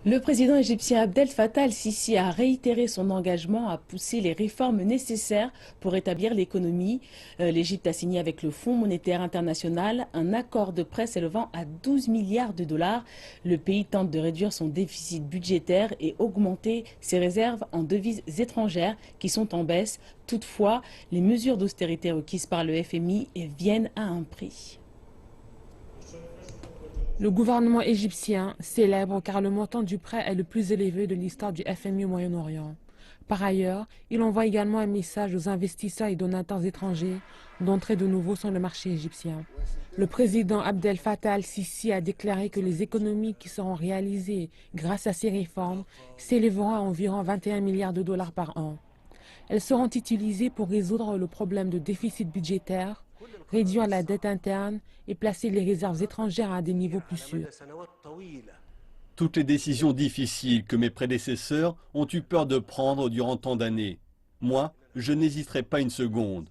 Le président égyptien Abdel Fattah el-Sisi a réitéré son engagement à pousser les réformes nécessaires pour rétablir l'économie. L'Égypte a signé avec le Fonds monétaire international un accord de prêt s'élevant à 12 milliards de dollars. Le pays tente de réduire son déficit budgétaire et augmenter ses réserves en devises étrangères qui sont en baisse. Toutefois, les mesures d'austérité requises par le FMI viennent à un prix. Le gouvernement égyptien célèbre car le montant du prêt est le plus élevé de l'histoire du FMI au Moyen-Orient. Par ailleurs, il envoie également un message aux investisseurs et donateurs étrangers d'entrer de nouveau sur le marché égyptien. Le président Abdel Fattah el-Sisi a déclaré que les économies qui seront réalisées grâce à ces réformes s'élèveront à environ 21 milliards de dollars par an. Elles seront utilisées pour résoudre le problème de déficit budgétaire, réduire la dette interne et placer les réserves étrangères à des niveaux plus sûrs. Toutes les décisions difficiles que mes prédécesseurs ont eu peur de prendre durant tant d'années. Moi, je n'hésiterai pas une seconde.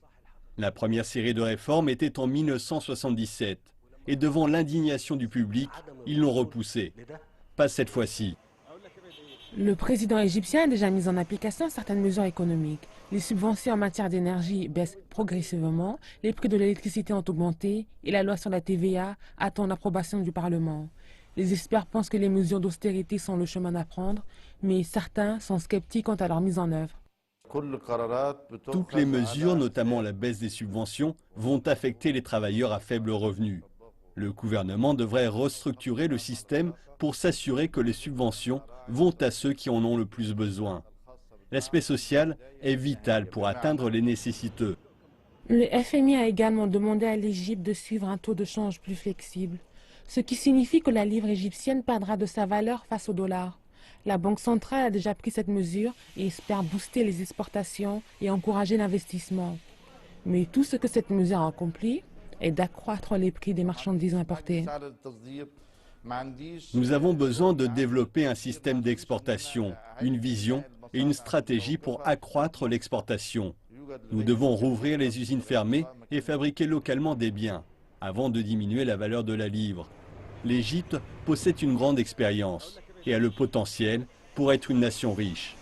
La première série de réformes était en 1977 et devant l'indignation du public, ils l'ont repoussée. Pas cette fois-ci. Le président égyptien a déjà mis en application certaines mesures économiques. Les subventions en matière d'énergie baissent progressivement, les prix de l'électricité ont augmenté et la loi sur la TVA attend l'approbation du Parlement. Les experts pensent que les mesures d'austérité sont le chemin à prendre, mais certains sont sceptiques quant à leur mise en œuvre. Toutes les mesures, notamment la baisse des subventions, vont affecter les travailleurs à faible revenu. Le gouvernement devrait restructurer le système pour s'assurer que les subventions vont à ceux qui en ont le plus besoin. L'aspect social est vital pour atteindre les nécessiteux. Le FMI a également demandé à l'Égypte de suivre un taux de change plus flexible, ce qui signifie que la livre égyptienne perdra de sa valeur face au dollar. La Banque centrale a déjà pris cette mesure et espère booster les exportations et encourager l'investissement. Mais tout ce que cette mesure a accompli est d'accroître les prix des marchandises importées. Nous avons besoin de développer un système d'exportation, une vision et une stratégie pour accroître l'exportation. Nous devons rouvrir les usines fermées et fabriquer localement des biens, avant de diminuer la valeur de la livre. L'Égypte possède une grande expérience et a le potentiel pour être une nation riche.